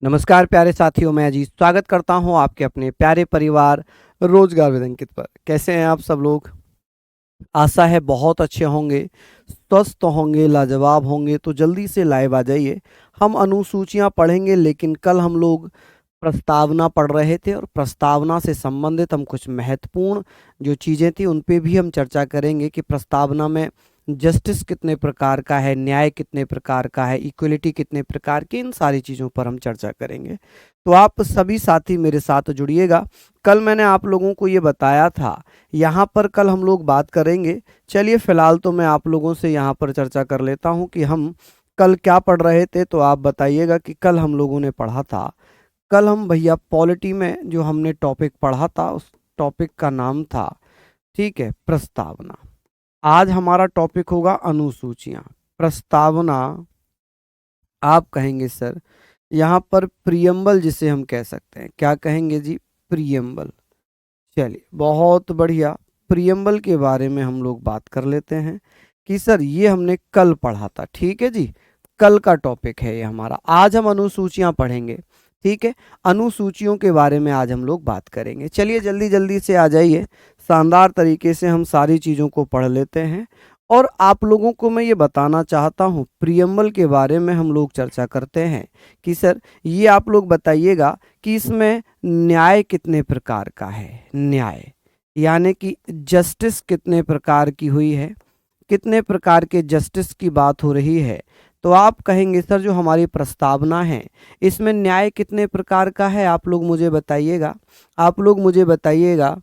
नमस्कार प्यारे साथियों, मैं अजीत स्वागत करता हूं आपके अपने प्यारे परिवार रोजगार विद अंकित पर। कैसे हैं आप सब लोग? आशा है बहुत अच्छे होंगे, स्वस्थ होंगे, लाजवाब होंगे। तो जल्दी से लाइव आ जाइए। हम अनुसूचियां पढ़ेंगे, लेकिन कल हम लोग प्रस्तावना पढ़ रहे थे और प्रस्तावना से संबंधित हम कुछ महत्वपूर्ण जो चीज़ें थी उन पे भी हम चर्चा करेंगे कि प्रस्तावना में जस्टिस कितने प्रकार का है, न्याय कितने प्रकार का है, इक्वलिटी कितने प्रकार की, इन सारी चीज़ों पर हम चर्चा करेंगे। तो आप सभी साथी मेरे साथ जुड़िएगा। कल मैंने आप लोगों को ये बताया था, यहाँ पर कल हम लोग बात करेंगे। चलिए फ़िलहाल तो मैं आप लोगों से यहाँ पर चर्चा कर लेता हूँ कि हम कल क्या पढ़ रहे थे, तो आप बताइएगा कि कल हम लोगों ने पढ़ा था। कल हम भैया पॉलिटी में जो हमने टॉपिक पढ़ा था उस टॉपिक का नाम था, ठीक है, प्रस्तावना। आज हमारा टॉपिक होगा अनुसूचियां। प्रस्तावना आप कहेंगे सर, यहाँ पर प्रियम्बल जिसे हम कह सकते हैं, क्या कहेंगे जी? प्रियम्बल। चलिए बहुत बढ़िया। प्रियम्बल के बारे में हम लोग बात कर लेते हैं कि सर ये हमने कल पढ़ा था, ठीक है जी। कल का टॉपिक है ये हमारा। आज हम अनुसूचियां पढ़ेंगे, ठीक है। अनुसूचियों के बारे में आज हम लोग बात करेंगे। चलिए जल्दी जल्दी से आ जाइए, शानदार तरीके से हम सारी चीज़ों को पढ़ लेते हैं। और आप लोगों को मैं ये बताना चाहता हूँ, प्रियम्बल के बारे में हम लोग चर्चा करते हैं कि सर ये आप लोग बताइएगा कि इसमें न्याय कितने प्रकार का है। न्याय यानी कि जस्टिस कितने प्रकार की हुई है, कितने प्रकार के जस्टिस की बात हो रही है। तो आप कहेंगे सर जो हमारी प्रस्तावना है इसमें न्याय कितने प्रकार का है, आप लोग मुझे बताइएगा। आप लोग मुझे बताइएगा।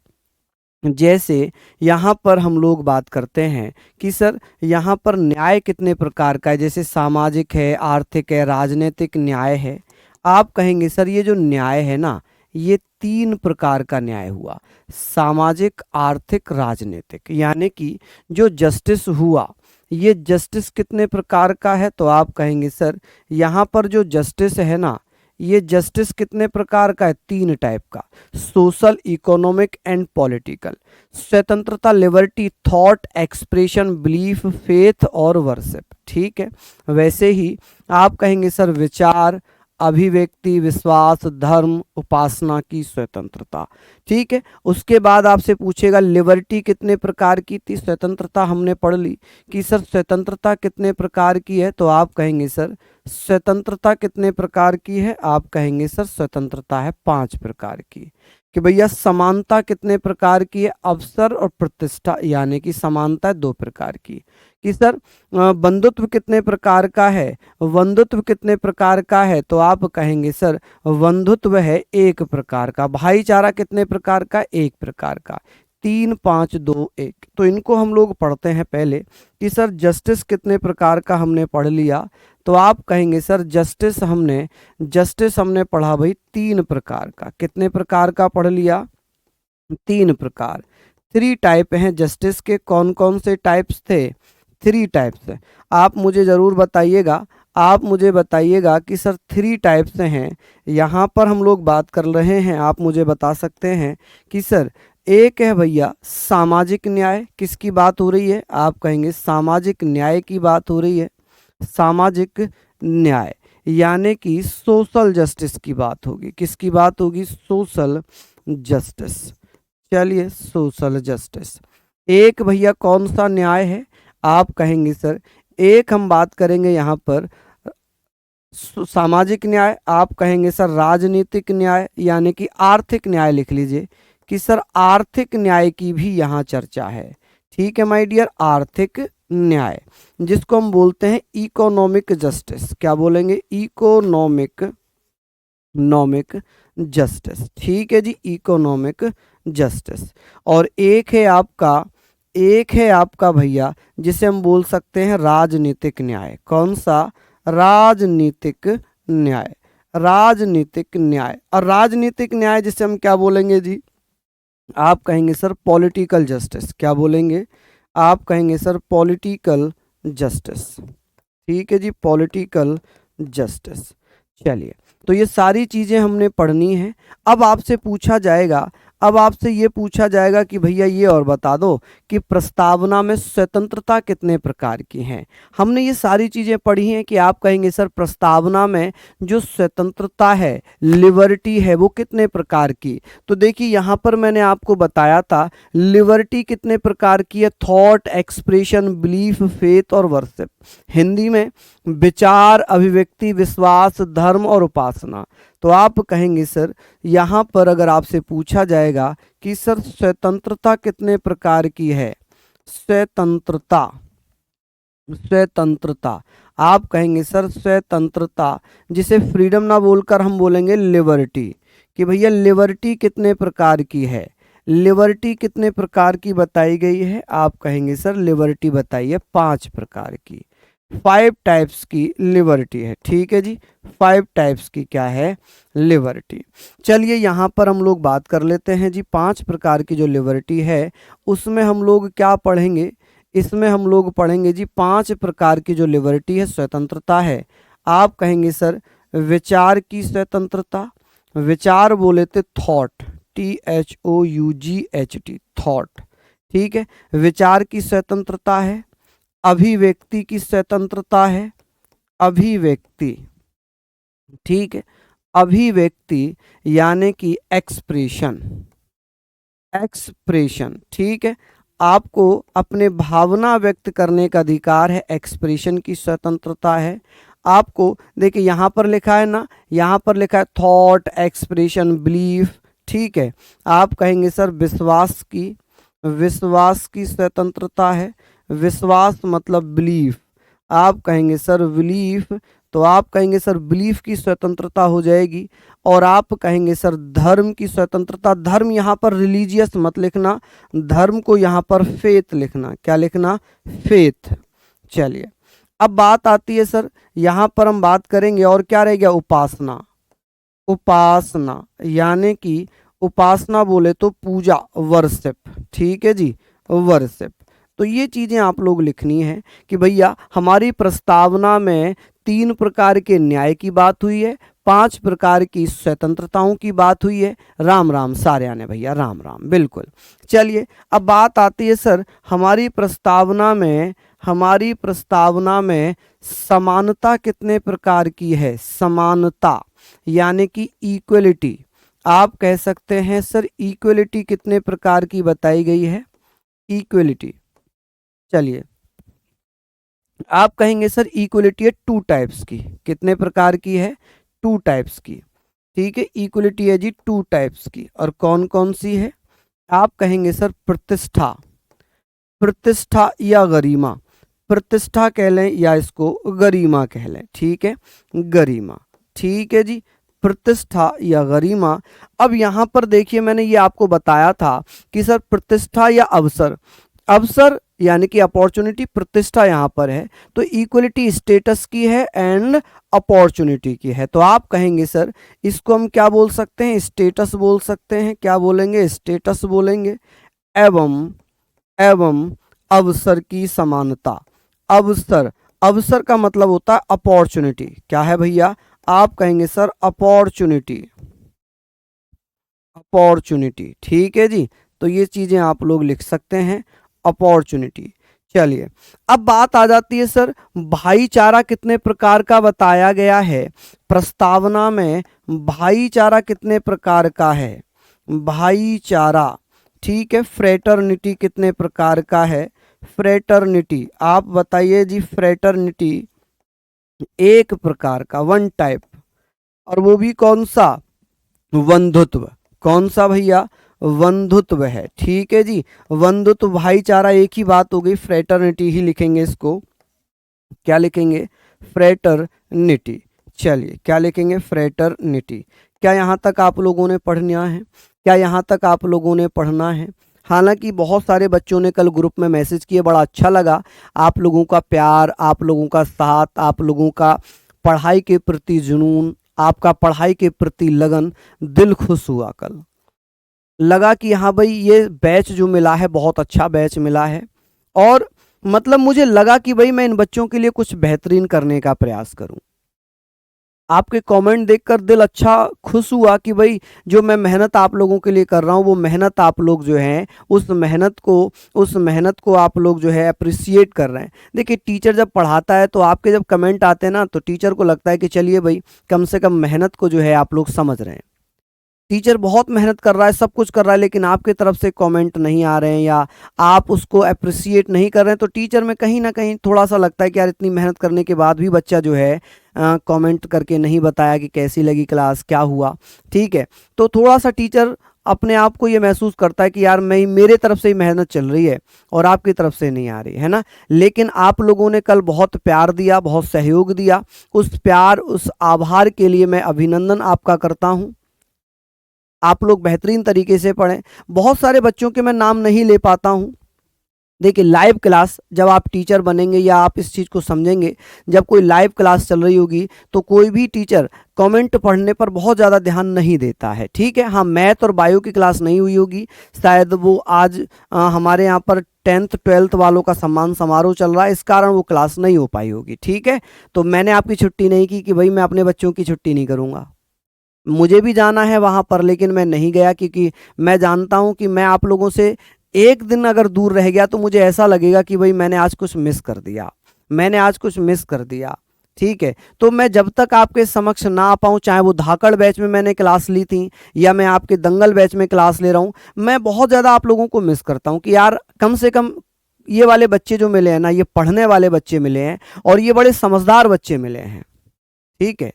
जैसे यहाँ पर हम लोग बात करते हैं कि सर यहाँ पर न्याय कितने प्रकार का है, जैसे सामाजिक है, आर्थिक है, राजनीतिक न्याय है। आप कहेंगे सर ये जो न्याय है ना, ये 3 प्रकार का न्याय हुआ, सामाजिक, आर्थिक, राजनीतिक। यानी कि जो जस्टिस हुआ, ये जस्टिस कितने प्रकार का है, तो आप कहेंगे सर यहाँ पर जो जस्टिस है ना, ये जस्टिस कितने प्रकार का है? 3 टाइप का, सोशल, इकोनॉमिक एंड पॉलिटिकल। स्वतंत्रता, liberty, thought expression, belief, faith और वर्शिप, ठीक है। वैसे ही आप कहेंगे सर विचार, अभिव्यक्ति, विश्वास, धर्म, उपासना की स्वतंत्रता, ठीक है। उसके बाद आपसे पूछेगा लिबर्टी कितने प्रकार की थी। स्वतंत्रता हमने पढ़ ली कि सर स्वतंत्रता कितने प्रकार की है, तो आप कहेंगे सर स्वतंत्रता कितने प्रकार की है, आप कहेंगे सर स्वतंत्रता है 5 प्रकार की। कि भैया समानता कितने प्रकार की है, अवसर और प्रतिष्ठा, यानी कि समानता है 2 प्रकार की। कि सर बंधुत्व कितने प्रकार का है, बंधुत्व कितने प्रकार का है, तो आप कहेंगे सर बंधुत्व है 1 प्रकार का। भाईचारा कितने प्रकार का, 1 प्रकार का। 3, 5, 2, 1। तो इनको हम लोग पढ़ते हैं पहले कि सर जस्टिस कितने प्रकार का हमने पढ़ लिया, तो आप कहेंगे सर जस्टिस हमने पढ़ा भाई 3 प्रकार का। कितने प्रकार का पढ़ लिया? 3 प्रकार। 3 टाइप हैं जस्टिस के। कौन कौन से टाइप्स थे? 3 टाइप्स है। आप मुझे ज़रूर बताइएगा, आप मुझे बताइएगा कि सर 3 टाइप्स हैं। यहाँ पर हम लोग बात कर रहे हैं, आप मुझे बता सकते हैं कि सर एक है भैया सामाजिक न्याय। किसकी बात हो रही है? आप कहेंगे सामाजिक न्याय की बात हो रही है। सामाजिक न्याय यानी कि सोशल जस्टिस की बात होगी। किसकी बात होगी? Social justice. चलिए सोशल जस्टिस। एक भैया कौन सा न्याय है? आप कहेंगे सर एक हम बात करेंगे यहाँ पर सामाजिक न्याय। आप कहेंगे सर राजनीतिक न्याय यानी कि आर्थिक न्याय। लिख लीजिए कि सर आर्थिक न्याय की भी यहाँ चर्चा है, ठीक है माय डियर। आर्थिक न्याय जिसको हम बोलते हैं इकोनॉमिक जस्टिस। क्या बोलेंगे? इकोनॉमिक जस्टिस, ठीक है जी, इकोनॉमिक जस्टिस। और एक है आपका भैया जिसे हम बोल सकते हैं राजनीतिक न्याय। कौन सा? राजनीतिक न्याय। राजनीतिक न्याय। और राजनीतिक न्याय जिसे हम क्या बोलेंगे जी? आप कहेंगे सर पॉलिटिकल जस्टिस। क्या बोलेंगे? आप कहेंगे सर पॉलिटिकल जस्टिस, ठीक है जी, पॉलिटिकल जस्टिस। चलिए तो ये सारी चीज़ें हमने पढ़नी है। अब आपसे पूछा जाएगा अब आपसे ये पूछा जाएगा कि भैया ये और बता दो कि प्रस्तावना में स्वतंत्रता कितने प्रकार की हैं। हमने ये सारी चीज़ें पढ़ी हैं कि आप कहेंगे सर प्रस्तावना में जो स्वतंत्रता है, लिबर्टी है, वो कितने प्रकार की। तो देखिए यहाँ पर मैंने आपको बताया था लिबर्टी कितने प्रकार की है, थॉट, एक्सप्रेशन, बिलीफ, फेथ और वर्शिप। हिंदी में विचार, अभिव्यक्ति, विश्वास, धर्म और उपासना। तो आप कहेंगे सर यहाँ पर अगर आपसे पूछा जाएगा कि सर स्वतंत्रता कितने प्रकार की है, स्वतंत्रता, स्वतंत्रता, आप कहेंगे सर स्वतंत्रता, जिसे फ्रीडम ना बोलकर हम बोलेंगे लिबर्टी, कि भैया लिबर्टी कितने प्रकार की है, लिबर्टी कितने प्रकार की बताई गई है। आप कहेंगे सर लिबर्टी बताइए 5 प्रकार की, 5 टाइप्स की लिबर्टी है। ठीक है जी, 5 टाइप्स की क्या है, लिबर्टी। चलिए यहाँ पर हम लोग बात कर लेते हैं जी 5 प्रकार की जो लिबर्टी है उसमें हम लोग क्या पढ़ेंगे, इसमें हम लोग पढ़ेंगे जी 5 प्रकार की जो लिबर्टी है, स्वतंत्रता है। आप कहेंगे सर विचार की स्वतंत्रता, विचार बोले थे थॉट, THOUGHT, थॉट, ठीक है, विचार की स्वतंत्रता है। अभिव्यक्ति की स्वतंत्रता है, अभिव्यक्ति, ठीक है, अभिव्यक्ति यानी कि एक्सप्रेशन, एक्सप्रेशन, ठीक है, आपको अपने भावना व्यक्त करने का अधिकार है, एक्सप्रेशन की स्वतंत्रता है। आपको देखिए यहाँ पर लिखा है ना, यहाँ पर लिखा है थॉट, एक्सप्रेशन, बिलीफ, ठीक है। आप कहेंगे सर विश्वास की, विश्वास की स्वतंत्रता है, विश्वास मतलब बिलीफ। आप कहेंगे सर बिलीफ, तो आप कहेंगे सर बिलीफ की स्वतंत्रता हो जाएगी। और आप कहेंगे सर धर्म की स्वतंत्रता, धर्म यहाँ पर रिलीजियस मत लिखना, धर्म को यहाँ पर फेथ लिखना, क्या लिखना, फेथ। चलिए अब बात आती है सर यहाँ पर हम बात करेंगे और क्या रह गया, उपासना, उपासना यानी कि उपासना बोले तो पूजा, वर्शिप, ठीक है जी, वर्शिप। तो ये चीज़ें आप लोग लिखनी है कि भैया हमारी प्रस्तावना में 3 प्रकार के न्याय की बात हुई है, 5 प्रकार की स्वतंत्रताओं की बात हुई है। राम राम सारे आने भैया, राम राम, बिल्कुल। चलिए अब बात आती है सर हमारी प्रस्तावना में, हमारी प्रस्तावना में समानता कितने प्रकार की है, समानता यानी कि इक्वलिटी। आप कह सकते हैं सर इक्वलिटी कितने प्रकार की बताई गई है, इक्वलिटी। चलिए आप कहेंगे सर इक्वलिटी है 2 टाइप्स की, कितने प्रकार की है, 2 टाइप्स की, ठीक है, इक्वलिटी है जी 2 टाइप्स की। और कौन कौन सी है, आप कहेंगे सर प्रतिष्ठा, प्रतिष्ठा या गरिमा, प्रतिष्ठा कह लें या इसको गरिमा कह लें, ठीक है, गरिमा, ठीक है जी, प्रतिष्ठा या गरिमा। अब यहाँ पर देखिए मैंने ये आपको बताया था कि सर प्रतिष्ठा या अवसर, अवसर यानी कि अपॉर्चुनिटी, प्रतिष्ठा यहाँ पर है तो इक्वलिटी स्टेटस की है एंड अपॉर्चुनिटी की है। तो आप कहेंगे सर इसको हम क्या बोल सकते हैं, स्टेटस बोल सकते हैं, क्या बोलेंगे, स्टेटस बोलेंगे। एवं, एवं अवसर की समानता, अवसर, अवसर का मतलब होता है अपॉर्चुनिटी, क्या है भैया, आप कहेंगे सर अपॉर्चुनिटी, अपॉर्चुनिटी, ठीक है जी। तो ये चीजें आप लोग लिख सकते हैं, अपॉर्चुनिटी। चलिए अब बात आ जाती है सर भाईचारा कितने प्रकार का बताया गया है, प्रस्तावना में भाईचारा कितने प्रकार का है, भाईचारा, ठीक है, फ्रेटर्निटी कितने प्रकार का है, फ्रेटर्निटी, आप बताइए जी, फ्रेटर्निटी 1 प्रकार का, 1 टाइप, और वो भी कौन सा, बंधुत्व, कौन सा भैया, बंधुत्व है, ठीक है जी, बंधुत्व, भाईचारा एक ही बात हो गई, फ्रेटर्निटी ही लिखेंगे इसको, क्या लिखेंगे, फ्रेटर्निटी। चलिए क्या लिखेंगे, फ्रेटर्निटी। क्या यहाँ तक आप लोगों ने पढ़ना है, क्या यहाँ तक आप लोगों ने पढ़ना है। हालांकि बहुत सारे बच्चों ने कल ग्रुप में मैसेज किए, बड़ा अच्छा लगा, आप लोगों का प्यार, आप लोगों का साथ, आप लोगों का पढ़ाई के प्रति जुनून, आपका पढ़ाई के प्रति लगन, दिल खुश हुआ। कल लगा कि हाँ भाई ये बैच जो मिला है बहुत अच्छा बैच मिला है, और मतलब मुझे लगा कि भाई मैं इन बच्चों के लिए कुछ बेहतरीन करने का प्रयास करूं। आपके कमेंट देखकर दिल अच्छा खुश हुआ कि भाई जो मैं मेहनत आप लोगों के लिए कर रहा हूँ वो मेहनत आप लोग जो हैं उस मेहनत को आप लोग जो है अप्रिसिएट कर रहे हैं। देखिए टीचर जब पढ़ाता है तो आपके जब कमेंट आते हैं ना तो टीचर को लगता है कि चलिए भाई कम से कम मेहनत को जो है आप लोग समझ रहे हैं। टीचर बहुत मेहनत कर रहा है, सब कुछ कर रहा है, लेकिन आपकी तरफ से कमेंट नहीं आ रहे हैं या आप उसको अप्रिसिएट नहीं कर रहे हैं, तो टीचर में कहीं ना कहीं थोड़ा सा लगता है कि यार इतनी मेहनत करने के बाद भी बच्चा जो है कमेंट करके नहीं बताया कि कैसी लगी क्लास, क्या हुआ। ठीक है, तो थोड़ा सा टीचर अपने आप को ये महसूस करता है कि यार मैं मेरे तरफ से ही मेहनत चल रही है और आपकी तरफ से नहीं आ रही है ना। लेकिन आप लोगों ने कल बहुत प्यार दिया, बहुत सहयोग दिया, उस प्यार उस आभार के लिए मैं अभिनंदन आपका करता हूँ। आप लोग बेहतरीन तरीके से पढ़ें। बहुत सारे बच्चों के मैं नाम नहीं ले पाता हूँ। देखिए लाइव क्लास जब आप टीचर बनेंगे या आप इस चीज़ को समझेंगे, जब कोई लाइव क्लास चल रही होगी तो कोई भी टीचर कमेंट पढ़ने पर बहुत ज़्यादा ध्यान नहीं देता है। ठीक है, हाँ मैथ और बायो की क्लास नहीं हुई होगी, शायद वो आज हमारे यहाँ पर 10th 12th वालों का सम्मान समारोह चल रहा है, इस कारण वो क्लास नहीं हो पाई होगी। ठीक है, तो मैंने आपकी छुट्टी नहीं की कि भाई मैं अपने बच्चों की छुट्टी नहीं करूँगा। मुझे भी जाना है वहाँ पर, लेकिन मैं नहीं गया क्योंकि मैं जानता हूँ कि मैं आप लोगों से एक दिन अगर दूर रह गया तो मुझे ऐसा लगेगा कि भाई मैंने आज कुछ मिस कर दिया, मैंने आज कुछ मिस कर दिया। ठीक है, तो मैं जब तक आपके समक्ष ना आ पाऊँ, चाहे वो धाकड़ बैच में मैंने क्लास ली थी या मैं आपके दंगल बैच में क्लास ले रहा हूँ, मैं बहुत ज़्यादा आप लोगों को मिस करता हूँ कि यार कम से कम ये वाले बच्चे जो मिले हैं ना, ये पढ़ने वाले बच्चे मिले हैं और ये बड़े समझदार बच्चे मिले हैं। ठीक है,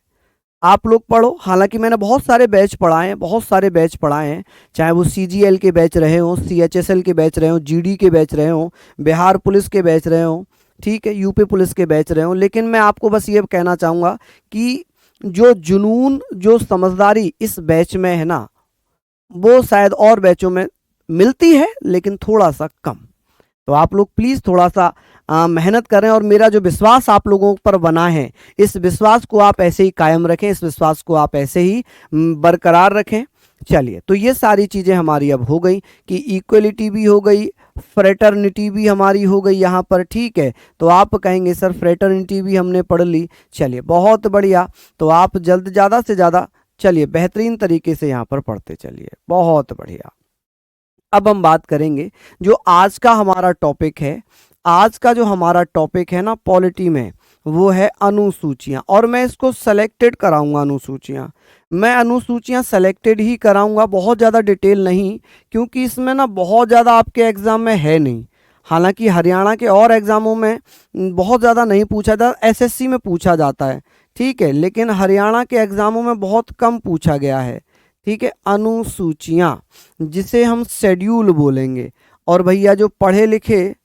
आप लोग पढ़ो। हालांकि मैंने बहुत सारे बैच पढ़ाए हैं, बहुत सारे बैच पढ़ाए हैं, चाहे वो CGL के बैच रहे हों, CHSL के बैच रहे हों, GD के बैच रहे हों, बिहार पुलिस के बैच रहे हों, ठीक है, यूपी पुलिस के बैच रहे हों। लेकिन मैं आपको बस ये कहना चाहूँगा कि जो जुनून जो समझदारी इस बैच में है ना, वो शायद और बैचों में मिलती है लेकिन थोड़ा सा कम। तो आप लोग प्लीज़ थोड़ा सा मेहनत करें और मेरा जो विश्वास आप लोगों पर बना है, इस विश्वास को आप ऐसे ही कायम रखें, इस विश्वास को आप ऐसे ही बरकरार रखें। चलिए, तो ये सारी चीज़ें हमारी अब हो गई कि इक्वलिटी भी हो गई, फ्रेटर्निटी भी हमारी हो गई यहाँ पर। ठीक है, तो आप कहेंगे सर फ्रेटर्निटी भी हमने पढ़ ली, चलिए बहुत बढ़िया। तो आप जल्द ज़्यादा से ज़्यादा चलिए बेहतरीन तरीके से यहाँ पर पढ़ते चलिए, बहुत बढ़िया। अब हम बात करेंगे जो आज का हमारा टॉपिक है। आज का जो हमारा टॉपिक है ना पॉलिटी में, वो है अनुसूचियां, और मैं इसको सेलेक्टेड कराऊंगा। अनुसूचियां मैं अनुसूचियां सेलेक्टेड ही कराऊंगा, बहुत ज़्यादा डिटेल नहीं, क्योंकि इसमें ना बहुत ज़्यादा आपके एग्ज़ाम में है नहीं। हालांकि हरियाणा के और एग्ज़ामों में बहुत ज़्यादा नहीं पूछा जाता, SSC में पूछा जाता है। ठीक है, लेकिन हरियाणा के एग्ज़ामों में बहुत कम पूछा गया है। ठीक है, अनुसूचियां जिसे हम शेड्यूल बोलेंगे। और भैया जो पढ़े लिखे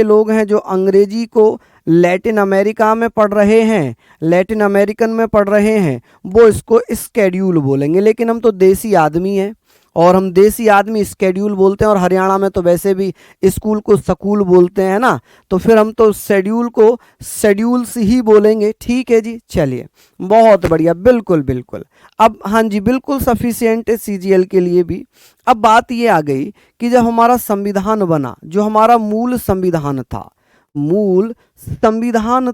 लोग हैं, जो अंग्रेजी को लैटिन अमेरिका में पढ़ रहे हैं, लैटिन अमेरिकन में पढ़ रहे हैं, वो इसको स्केड्यूल बोलेंगे। लेकिन हम तो देसी आदमी हैं और हम देसी आदमी स्केड्यूल बोलते हैं, और हरियाणा में तो वैसे भी स्कूल को स्कूल बोलते हैं ना, तो फिर हम तो शेड्यूल को शेड्यूल्स ही बोलेंगे। ठीक है जी, चलिए बहुत बढ़िया, बिल्कुल बिल्कुल। अब हाँ जी, बिल्कुल सफिशिएंट है CGL के लिए भी। अब बात ये आ गई कि जब हमारा संविधान बना, जो हमारा मूल संविधान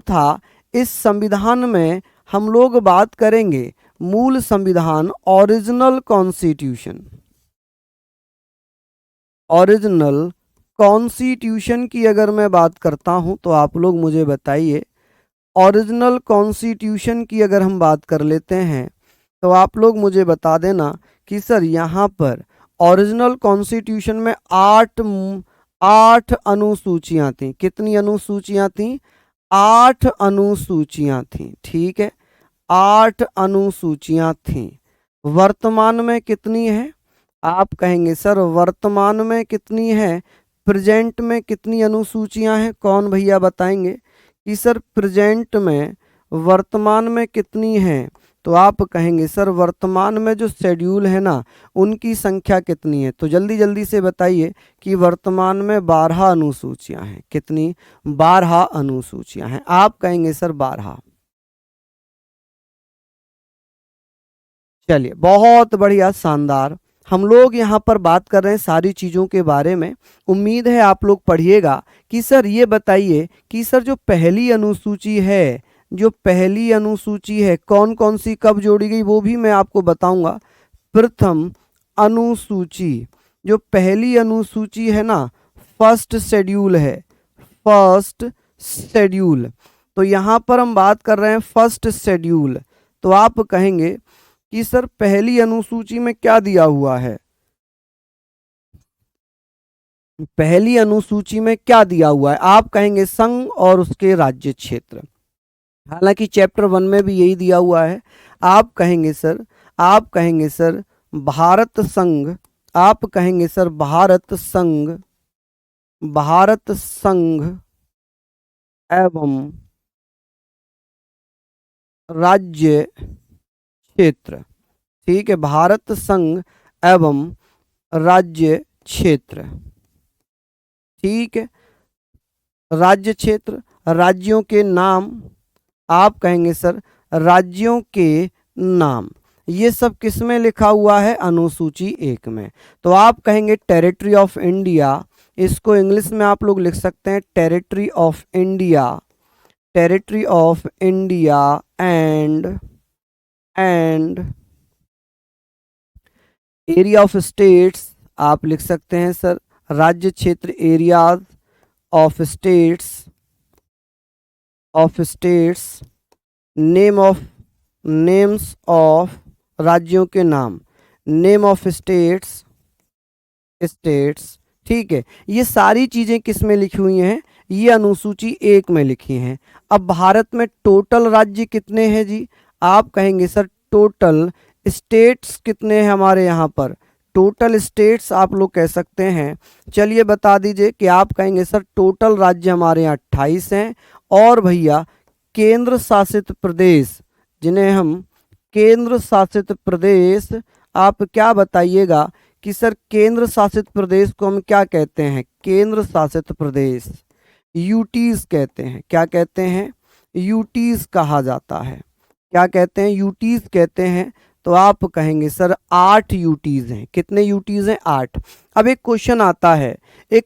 था, इस संविधान में हम लोग बात करेंगे मूल संविधान, ओरिजिनल कॉन्स्टिट्यूशन की अगर मैं बात करता हूं तो आप लोग मुझे बताइए, ओरिजिनल कॉन्स्टिट्यूशन की अगर हम बात कर लेते हैं तो आप लोग मुझे बता देना कि सर यहाँ पर ओरिजिनल कॉन्स्टिट्यूशन में आठ अनुसूचियां थीं। कितनी अनुसूचियां थीं? 8 अनुसूचियां थीं। ठीक है, 8 अनुसूचियां थीं। वर्तमान में कितनी है? आप कहेंगे सर वर्तमान में कितनी है, प्रेजेंट में कितनी अनुसूचियां हैं? कौन भैया बताएंगे कि सर प्रेजेंट में वर्तमान में कितनी हैं? तो आप कहेंगे सर वर्तमान में जो शेड्यूल है ना, उनकी संख्या कितनी है? तो जल्दी जल्दी से बताइए कि वर्तमान में 12 अनुसूचियां हैं। कितनी? 12 अनुसूचियां हैं। आप कहेंगे सर 12। चलिए बहुत बढ़िया, शानदार। हम लोग यहाँ पर बात कर रहे हैं सारी चीज़ों के बारे में। उम्मीद है आप लोग पढ़िएगा कि सर ये बताइए कि सर जो पहली अनुसूची है जो पहली अनुसूची है कौन कौन सी कब जोड़ी गई वो भी मैं आपको बताऊंगा। प्रथम अनुसूची, जो पहली अनुसूची है ना, फर्स्ट शेड्यूल है, फर्स्ट शेड्यूल। तो यहाँ पर हम बात कर रहे हैं फर्स्ट शेड्यूल। तो आप कहेंगे कि सर पहली अनुसूची में क्या दिया हुआ है, पहली अनुसूची में क्या दिया हुआ है? आप कहेंगे संघ और उसके राज्य क्षेत्र। हालांकि चैप्टर 1 में भी यही दिया हुआ है। आप कहेंगे सर भारत संघ, आप कहेंगे सर भारत संघ, भारत संघ एवं राज्य क्षेत्र। ठीक है, भारत संघ एवं राज्य क्षेत्र। ठीक है, राज्य क्षेत्र, राज्यों के नाम, आप कहेंगे सर राज्यों के नाम। ये सब किस में लिखा हुआ है? अनुसूची 1 में। तो आप कहेंगे टेरिटरी ऑफ इंडिया, इसको इंग्लिश में आप लोग लिख सकते हैं territory of India, territory of India and area of states, आप लिख सकते हैं सर राज्य क्षेत्र, areas of states, names of राज्यों के नाम, नेम ऑफ स्टेट्स। ठीक है, ये सारी चीजें किस में लिखी हुई हैं? ये अनुसूची 1 में लिखी हैं। अब भारत में टोटल राज्य कितने हैं जी? आप कहेंगे सर टोटल स्टेट्स कितने हैं हमारे यहाँ पर? टोटल स्टेट्स आप लोग कह सकते हैं, चलिए बता दीजिए कि आप कहेंगे सर टोटल राज्य हमारे यहाँ 28 हैं। और भैया केंद्र शासित प्रदेश, जिन्हें हम केंद्र शासित प्रदेश, आप क्या बताइएगा कि सर केंद्र शासित प्रदेश को हम क्या कहते हैं? केंद्र शासित प्रदेश यूटीज कहते हैं। क्या कहते हैं? यूटीज कहा जाता है। क्या कहते हैं? यूटीज कहते हैं। तो आप कहेंगे सर 8 यूटीज हैं। कितने यूटीज हैं? 8। अब एक क्वेश्चन आता है, एक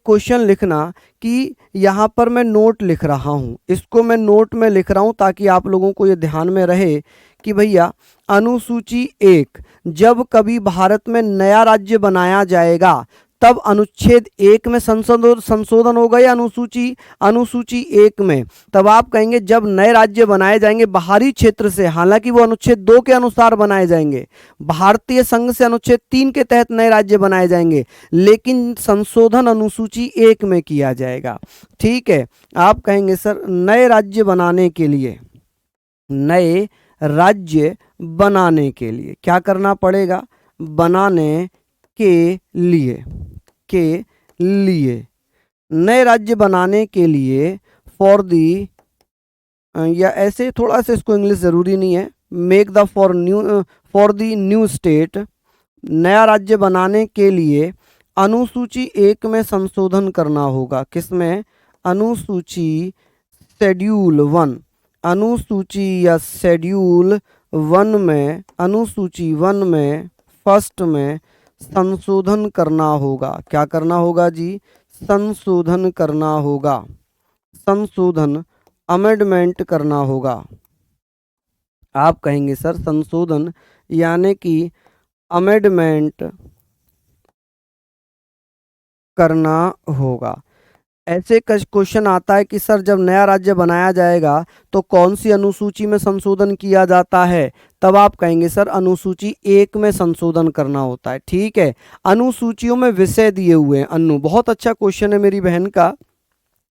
क्वेश्चन लिखना कि यहाँ पर मैं नोट लिख रहा हूँ, इसको मैं नोट में लिख रहा हूँ ताकि आप लोगों को ये ध्यान में रहे कि भैया अनुसूची 1, जब कभी भारत में नया राज्य बनाया जाएगा तब अनुच्छेद 1 में संशोधन होगा या अनुसूची 1 में? तब आप कहेंगे जब नए राज्य बनाए जाएंगे बाहरी क्षेत्र से, हालांकि वो अनुच्छेद 2 के अनुसार बनाए जाएंगे, भारतीय संघ से अनुच्छेद 3 के तहत नए राज्य बनाए जाएंगे, लेकिन संशोधन अनुसूची 1 में किया जाएगा। ठीक है, आप कहेंगे सर नए राज्य बनाने के लिए, नए राज्य बनाने के लिए क्या करना पड़ेगा? बनाने के लिए नए राज्य बनाने के लिए फॉर दी, या ऐसे थोड़ा सा इसको इंग्लिश ज़रूरी नहीं है, make the for the new state, नया राज्य बनाने के लिए अनुसूची 1 में संशोधन करना होगा। किसमें? अनुसूची शेड्यूल 1, अनुसूची या शेड्यूल 1 में, अनुसूची 1 में फर्स्ट में संशोधन करना होगा। क्या करना होगा जी? संशोधन करना होगा, संशोधन, अमेंडमेंट करना होगा। आप कहेंगे सर संशोधन यानी कि अमेंडमेंट करना होगा। ऐसे क्वेश्चन आता है कि सर जब नया राज्य बनाया जाएगा तो कौन सी अनुसूची में संशोधन किया जाता है? तब आप कहेंगे सर अनुसूची 1 में संशोधन करना होता है। ठीक है, अनुसूचियों में विषय दिए हुए हैं। अनु, बहुत अच्छा क्वेश्चन है मेरी बहन का।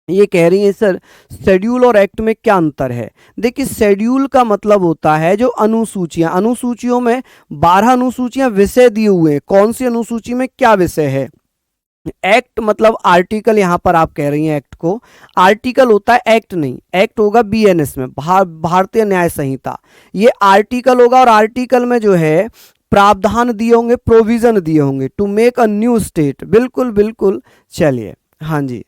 ये कह रही है सर शेड्यूल और एक्ट में क्या अंतर है? देखिए शेड्यूल का मतलब होता है जो अनुसूचियां, अनुसूचियों में 12 अनुसूचियां विषय दिए हुए हैं, कौन सी अनुसूची में क्या विषय है। एक्ट मतलब आर्टिकल, यहां पर आप कह रही हैं एक्ट को, आर्टिकल होता है, एक्ट नहीं, एक्ट होगा बीएनएस में, भारतीय न्याय संहिता, ये आर्टिकल होगा। और आर्टिकल में जो है प्रावधान दिए होंगे, प्रोविजन दिए होंगे to make a new state. बिल्कुल बिल्कुल, चलिए, हाँ जी,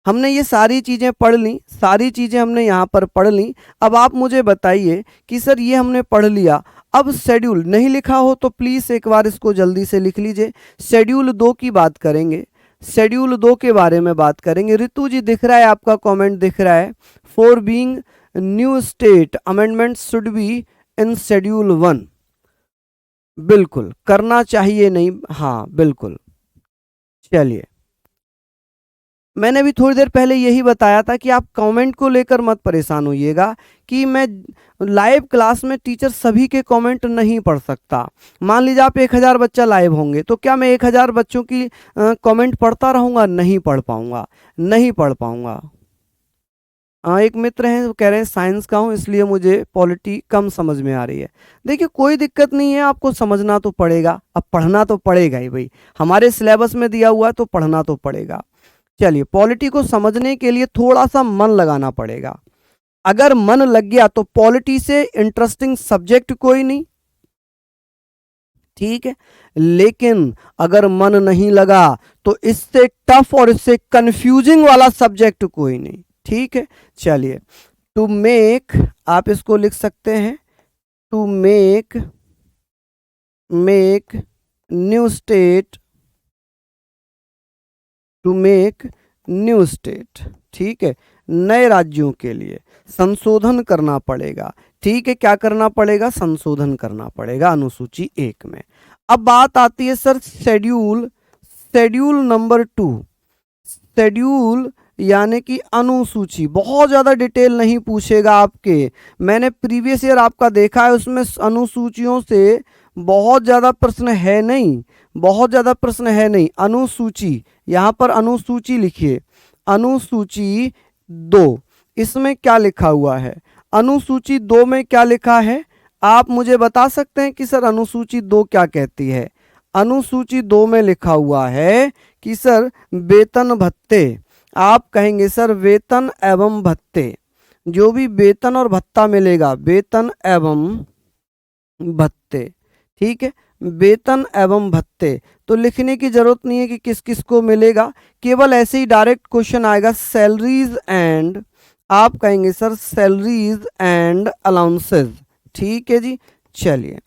हमने ये सारी चीज़ें पढ़ ली, सारी चीज़ें हमने यहाँ पर पढ़ ली। अब आप मुझे बताइए कि सर ये हमने पढ़ लिया, अब शेड्यूल नहीं लिखा हो तो प्लीज़ एक बार इसको जल्दी से लिख लीजिए। शेड्यूल 2 की बात करेंगे, शेड्यूल 2 के बारे में बात करेंगे। रितु जी दिख रहा है, आपका कमेंट दिख रहा है, for being new state amendment should be in schedule 1। बिल्कुल करना चाहिए, नहीं, हाँ बिल्कुल। चलिए, मैंने भी थोड़ी देर पहले यही बताया था कि आप कमेंट को लेकर मत परेशान होइएगा कि मैं लाइव क्लास में टीचर सभी के कमेंट नहीं पढ़ सकता। मान लीजिए आप 1000 बच्चा लाइव होंगे तो क्या मैं 1000 बच्चों की कमेंट पढ़ता रहूँगा? नहीं पढ़ पाऊँगा, नहीं पढ़ पाऊँगा। एक मित्र हैं वो कह रहे हैं साइंस का हूँ इसलिए मुझे पॉलिटी कम समझ में आ रही है। देखिए कोई दिक्कत नहीं है, आपको समझना तो पड़ेगा, अब पढ़ना तो पड़ेगा ही भाई, हमारे सिलेबस में दिया हुआ है तो पढ़ना तो पड़ेगा। चलिए, पॉलिटी को समझने के लिए थोड़ा सा मन लगाना पड़ेगा। अगर मन लग गया तो पॉलिटी से इंटरेस्टिंग सब्जेक्ट कोई नहीं, ठीक है। लेकिन अगर मन नहीं लगा तो इससे टफ और इससे कंफ्यूजिंग वाला सब्जेक्ट कोई नहीं, ठीक है। चलिए, टू मेक, आप इसको लिख सकते हैं, to make new state, to make new state, ठीक है। नए राज्यों के लिए संशोधन करना पड़ेगा, ठीक है। क्या करना पड़ेगा? संशोधन करना पड़ेगा अनुसूची 1 में। अब बात आती है sir schedule, schedule number 2, schedule यानी कि अनुसूची। बहुत ज़्यादा डिटेल नहीं पूछेगा आपके, मैंने प्रीवियस ईयर आपका देखा है उसमें अनुसूचियों से बहुत ज़्यादा प्रश्न है नहीं, बहुत ज़्यादा प्रश्न है नहीं। अनुसूची, यहाँ पर अनुसूची लिखिए, अनुसूची 2, इसमें क्या लिखा हुआ है? अनुसूची 2 में क्या लिखा है? आप मुझे बता सकते हैं कि सर अनुसूची 2 क्या कहती है? अनुसूची 2 में लिखा हुआ है कि सर वेतन भत्ते, आप कहेंगे सर वेतन एवं भत्ते, जो भी वेतन और भत्ता मिलेगा, वेतन एवं भत्ते, ठीक है। वेतन एवं भत्ते तो लिखने की जरूरत नहीं है कि किस किस को मिलेगा, केवल ऐसे ही डायरेक्ट क्वेश्चन आएगा सैलरीज एंड, आप कहेंगे सर सैलरीज एंड अलाउंसेस, ठीक है जी। चलिए,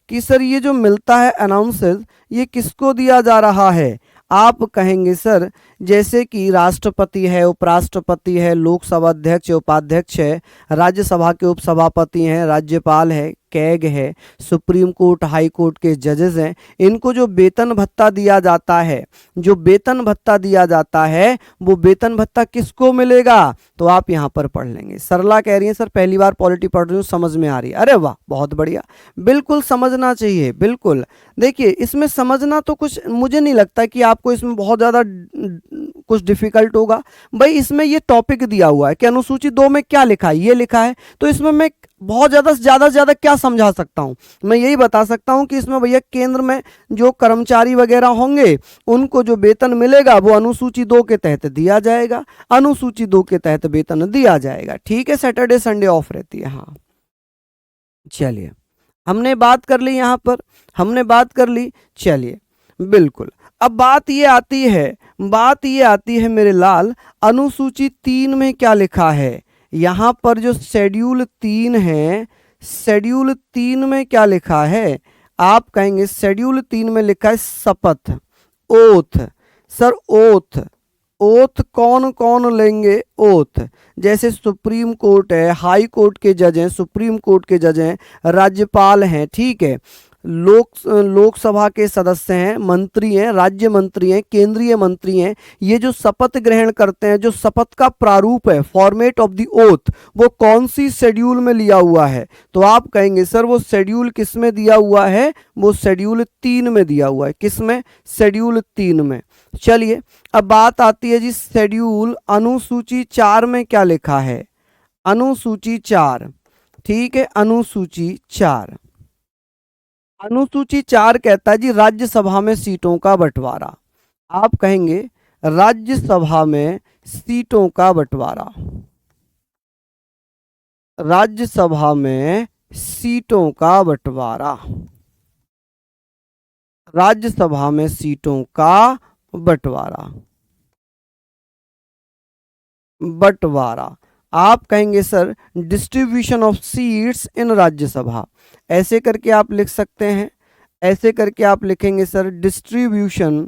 कि सर ये जो मिलता है अनाउंसेस, ये किसको दिया जा रहा है? आप कहेंगे सर जैसे कि राष्ट्रपति है, उपराष्ट्रपति है, लोकसभा अध्यक्ष उपाध्यक्ष है, राज्यसभा के उपसभापति हैं, राज्यपाल है, कैग है, सुप्रीम कोर्ट हाई कोर्ट के जजेस हैं, इनको जो वेतन भत्ता दिया जाता है, जो वेतन भत्ता दिया जाता है वो वेतन भत्ता किसको मिलेगा? तो आप यहाँ पर पढ़ लेंगे। सरला कह रही है सर पहली बार पॉलिटी पढ़ रही हूँ, समझ में आ रही है। अरे वाह, बहुत बढ़िया, बिल्कुल समझना चाहिए, बिल्कुल। देखिए इसमें समझना तो कुछ मुझे नहीं लगता कि आपको इसमें बहुत ज़्यादा कुछ डिफिकल्ट होगा भाई। इसमें ये टॉपिक दिया हुआ है कि अनुसूची 2 में क्या लिखा है, ये लिखा है, तो इसमें मैं बहुत ज़्यादा से ज़्यादा क्या समझा सकता हूँ? मैं यही बता सकता हूँ कि इसमें भैया केंद्र में जो कर्मचारी वगैरह होंगे उनको जो वेतन मिलेगा वो अनुसूची 2 के तहत दिया जाएगा, अनुसूची 2 के तहत वेतन दिया जाएगा, ठीक है। सैटरडे संडे ऑफ रहती है, हाँ। चलिए, हमने बात कर ली, यहाँ पर हमने बात कर ली। चलिए, बिल्कुल। अब बात ये आती है, बात ये आती है मेरे लाल, अनुसूची 3 में क्या लिखा है? यहाँ पर जो शेड्यूल 3 है, शेड्यूल 3 में क्या लिखा है? आप कहेंगे शेड्यूल 3 में लिखा है शपथ, ओथ। सर ओथ, ओथ कौन कौन लेंगे? ओथ जैसे सुप्रीम कोर्ट है, हाई कोर्ट के जज हैं, सुप्रीम कोर्ट के जज हैं, राज्यपाल हैं, ठीक है, लोकसभा के सदस्य हैं, मंत्री हैं, राज्य मंत्री हैं, केंद्रीय मंत्री हैं, ये जो शपथ ग्रहण करते हैं, जो शपथ का प्रारूप है, फॉर्मेट ऑफ द ओथ, वो कौन सी शेड्यूल में लिया हुआ है? तो आप कहेंगे सर वो शेड्यूल किस में दिया हुआ है? वो शेड्यूल 3 में दिया हुआ है। किस में? शेड्यूल 3 में। चलिए, अब बात आती है जी शेड्यूल अनुसूची 4 में क्या लिखा है? अनुसूची 4, ठीक है, अनुसूची 4, अनुसूची 4 कहता है जी राज्यसभा में सीटों का बंटवारा। आप कहेंगे राज्यसभा में सीटों का बंटवारा, राज्यसभा में सीटों का बंटवारा, राज्यसभा में सीटों का बंटवारा, बंटवारा। आप कहेंगे sir distribution of seats in Rajya Sabha, ऐसे करके आप लिख सकते हैं, ऐसे करके आप लिखेंगे sir distribution,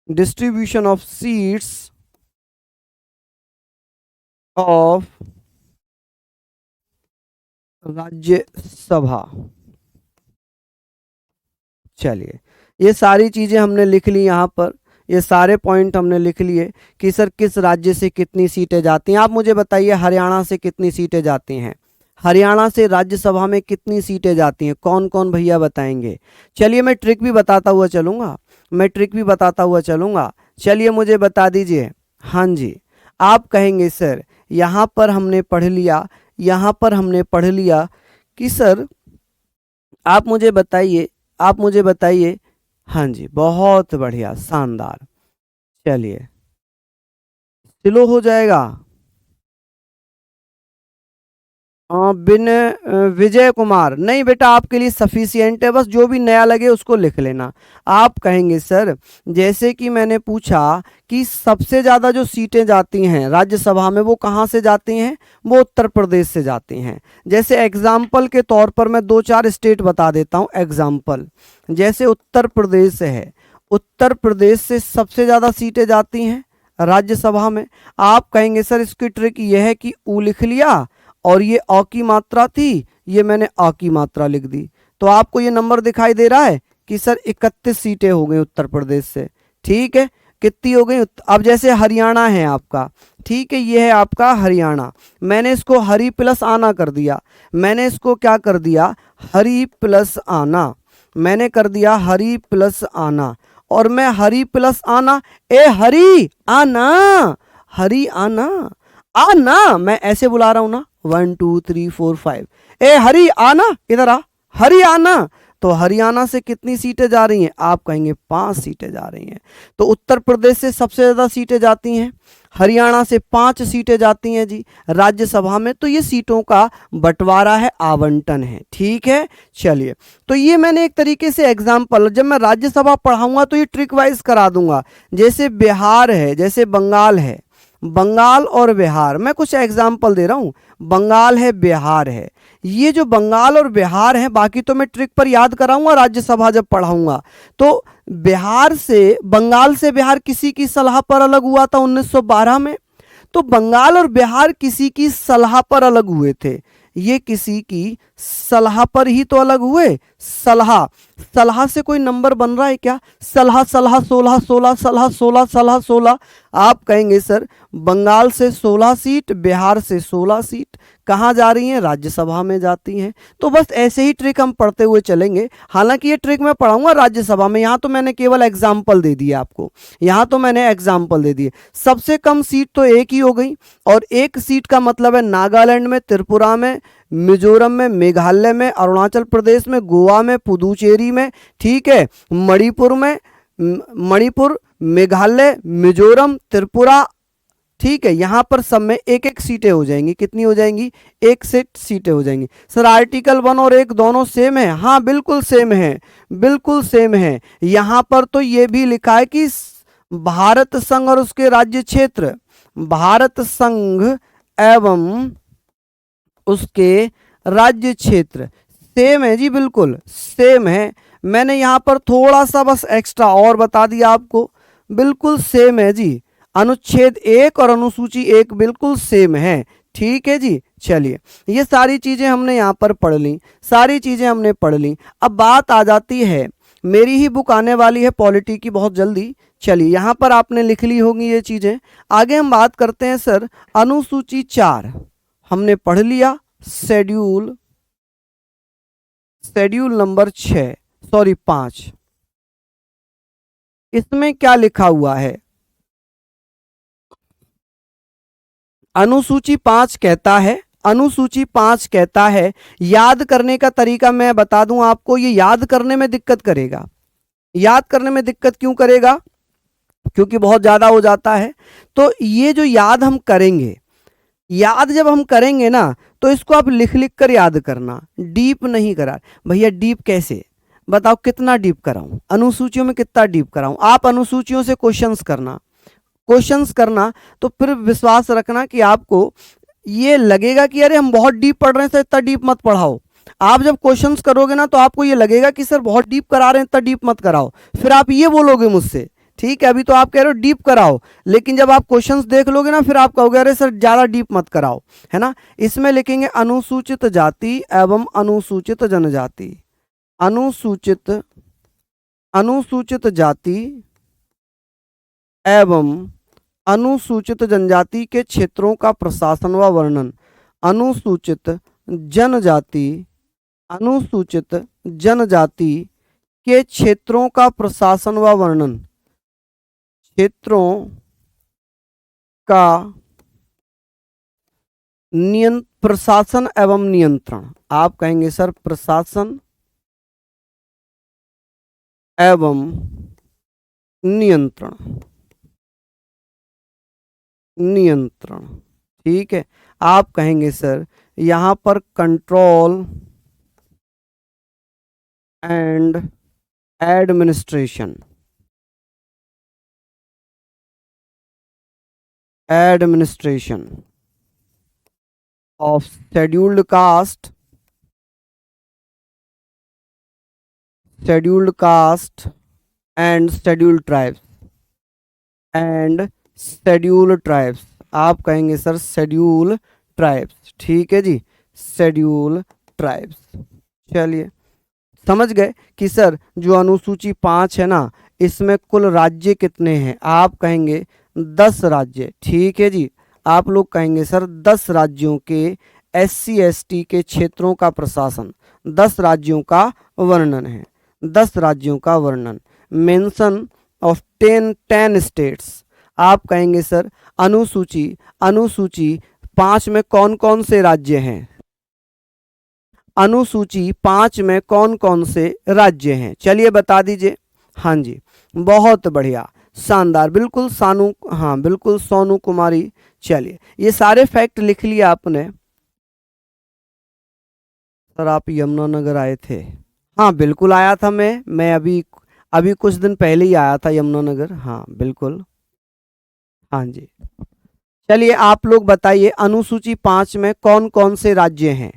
distribution of seats of Rajya Sabha. चलिए, ये सारी चीजें हमने लिख ली यहाँ पर, ये सारे पॉइंट हमने लिख लिए कि सर किस राज्य से कितनी सीटें जाती हैं। आप मुझे बताइए हरियाणा से कितनी सीटें जाती हैं, हरियाणा से राज्यसभा में कितनी सीटें जाती हैं, कौन कौन भैया बताएंगे। चलिए मैं ट्रिक भी बताता हुआ चलूँगा, मैं ट्रिक भी बताता हुआ चलूँगा। चलिए मुझे बता दीजिए। हाँ जी, आप कहेंगे सर यहाँ पर हमने पढ़ लिया, यहाँ पर हमने पढ़ लिया कि सर आप मुझे बताइए, आप मुझे बताइए। हाँ जी, बहुत बढ़िया, शानदार। चलिए, स्लो हो जाएगा। बिन विजय कुमार, नहीं बेटा आपके लिए सफिशियंट है, बस जो भी नया लगे उसको लिख लेना। आप कहेंगे सर जैसे कि मैंने पूछा कि सबसे ज़्यादा जो सीटें जाती हैं राज्यसभा में वो कहाँ से जाती हैं, वो उत्तर प्रदेश से जाती हैं। जैसे एग्जाम्पल के तौर पर मैं 2-4 स्टेट बता देता हूँ एग्जाम्पल। जैसे उत्तर प्रदेश है, उत्तर प्रदेश से सबसे ज़्यादा सीटें जाती हैं राज्यसभा में। आप कहेंगे सर इसकी ट्रिक ये है कि ऊ लिख लिया और ये अ की मात्रा थी, ये मैंने अ की मात्रा लिख दी, तो आपको ये नंबर दिखाई दे रहा है कि सर 31 सीटें हो गई उत्तर प्रदेश से। ठीक है, कितनी हो गई। अब जैसे हरियाणा है आपका, ठीक है, ये है आपका हरियाणा, मैंने इसको हरी प्लस आना कर दिया, मैंने इसको क्या कर दिया, हरी प्लस आना, मैंने कर दिया हरी प्लस आना। और मैं हरी प्लस आना, ए हरी आना, हरी आना, आना, मैं ऐसे बुला रहा हूं ना, 1 2 3 4 5, ए हरी आना, इधर आ, हरी आना। तो हरियाणा से कितनी सीटें जा रही हैं, आप कहेंगे 5 सीटें जा रही हैं। तो उत्तर प्रदेश से सबसे ज़्यादा सीटें जाती हैं, हरियाणा से 5 सीटें जाती हैं जी राज्यसभा में। तो ये सीटों का बंटवारा है, आवंटन है। ठीक है, चलिए, तो ये मैंने एक तरीके से एग्जाम्पल, जब मैं राज्यसभा पढ़ाऊंगा तो ये ट्रिक वाइज करा दूंगा। जैसे बिहार है, जैसे बंगाल है, बंगाल और बिहार, मैं कुछ एग्जाम्पल दे रहा हूँ, बंगाल है बिहार है, ये जो बंगाल और बिहार है, बाकी तो मैं ट्रिक पर याद कराऊंगा राज्यसभा जब पढ़ाऊंगा। तो बिहार से, बंगाल से बिहार किसी की सलाह पर अलग हुआ था 1912 में, तो बंगाल और बिहार किसी की सलाह पर अलग हुए थे, ये किसी की सलाह पर ही तो अलग हुए। सलाह, सलाह से कोई नंबर बन रहा है क्या, सलाह सलाह 16 16 सलाह 16 सलाह 16। आप कहेंगे सर बंगाल से 16 सीट, बिहार से 16 सीट कहाँ जा रही हैं, राज्यसभा में जाती हैं। तो बस ऐसे ही ट्रिक हम पढ़ते हुए चलेंगे। हालांकि ये ट्रिक मैं पढ़ाऊंगा राज्यसभा में, यहाँ तो मैंने केवल एग्जाम्पल दे दिया आपको, यहाँ तो मैंने एग्जाम्पल दे दिए। सबसे कम सीट तो एक ही हो गई, और एक सीट का मतलब है नागालैंड में, त्रिपुरा में, मिजोरम में, मेघालय में, अरुणाचल प्रदेश में, गोवा में, पुदुचेरी में, ठीक है, मणिपुर में, मणिपुर, मेघालय, मिजोरम, त्रिपुरा, ठीक है, यहाँ पर सब में एक एक सीटें हो जाएंगी। कितनी हो जाएंगी, एक सेट सीटें हो जाएंगी। सर आर्टिकल 1 और 1 दोनों सेम है, हाँ बिल्कुल सेम है, बिल्कुल सेम है। यहाँ पर तो ये भी लिखा है कि भारत संघ और उसके राज्य क्षेत्र, भारत संघ एवं उसके राज्य क्षेत्र सेम है जी, बिल्कुल सेम है। मैंने यहाँ पर थोड़ा सा बस एक्स्ट्रा और बता दिया आपको, बिल्कुल सेम है जी। अनुच्छेद 1 और अनुसूची 1 बिल्कुल सेम है। ठीक है जी, चलिए, ये सारी चीजें हमने यहाँ पर पढ़ ली, सारी चीजें हमने पढ़ ली। अब बात आ जाती है, मेरी ही बुक आने वाली है पॉलिटी की बहुत जल्दी। चलिए, यहाँ पर आपने लिख ली होंगी ये चीजें। आगे हम बात करते हैं सर अनुसूची 4 हमने पढ़ लिया, शेड्यूल, शेड्यूल नंबर 6 सॉरी 5, इसमें क्या लिखा हुआ है, अनुसूची 5 कहता है, अनुसूची 5 कहता है, याद करने का तरीका मैं बता दूं आपको, ये याद करने में दिक्कत करेगा। याद करने में दिक्कत क्यों करेगा, क्योंकि बहुत ज्यादा हो जाता है। तो ये जो याद हम करेंगे, याद जब हम करेंगे ना, तो इसको आप लिख लिख कर याद करना, डीप नहीं करा। भैया डीप कैसे, बताओ कितना डीप कराऊं, अनुसूचियों में कितना डीप कराऊं। आप अनुसूचियों से क्वेश्चंस करना, क्वेश्चंस करना, तो फिर विश्वास रखना कि आपको ये लगेगा कि अरे हम बहुत डीप पढ़ रहे हैं, सर इतना डीप मत पढ़ाओ। आप जब क्वेश्चंस करोगे ना, तो आपको ये लगेगा कि सर बहुत डीप करा रहे हैं, इतना डीप मत कराओ, फिर आप ये बोलोगे मुझसे। ठीक है, अभी तो आप कह रहे हो डीप कराओ, लेकिन जब आप क्वेश्चंस देख लोगे ना फिर आप कहोगे अरे सर ज़्यादा डीप मत कराओ, है ना। इसमें लिखेंगे अनुसूचित जाति एवं अनुसूचित जनजाति। अनुसूचित अनुसूचित जाति एवं अनुसूचित जनजाति के क्षेत्रों का प्रशासन व वर्णन। अनुसूचित जनजाति अनुसूचित जनजाति के क्षेत्रों का प्रशासन व वर्णन। क्षेत्रों का प्रशासन एवं नियंत्रण। आप कहेंगे सर प्रशासन एवं नियंत्रण। नियंत्रण, ठीक है। आप कहेंगे सर यहां पर control and administration. Administration of scheduled cast, scheduled caste and scheduled tribes and scheduled tribes. आप कहेंगे सर शेड्यूल ट्राइब्स, ठीक है जी, शेड्यूल ट्राइब्स। चलिए समझ गए कि सर जो अनुसूची 5 है ना इसमें कुल राज्य कितने हैं। आप कहेंगे 10 राज्य, ठीक है जी। आप लोग कहेंगे सर 10 राज्यों के SC ST के क्षेत्रों का प्रशासन, 10 राज्यों का वर्णन है, 10 राज्यों का वर्णन। Mention of 10 states. आप कहेंगे सर अनुसूची अनुसूची 5 में कौन कौन से राज्य हैं। अनुसूची 5 में कौन कौन से राज्य हैं, चलिए बता दीजिए। हाँ जी, बहुत बढ़िया, शानदार, बिल्कुल सानू, हाँ बिल्कुल सोनू कुमारी। चलिए ये सारे फैक्ट लिख लिए आपने। सर आप यमुनानगर आए थे? हाँ बिल्कुल आया था मैं अभी अभी कुछ दिन पहले ही आया था यमुनानगर, हाँ बिल्कुल। हाँ जी, चलिए आप लोग बताइए अनुसूची 5 में कौन कौन से राज्य हैं।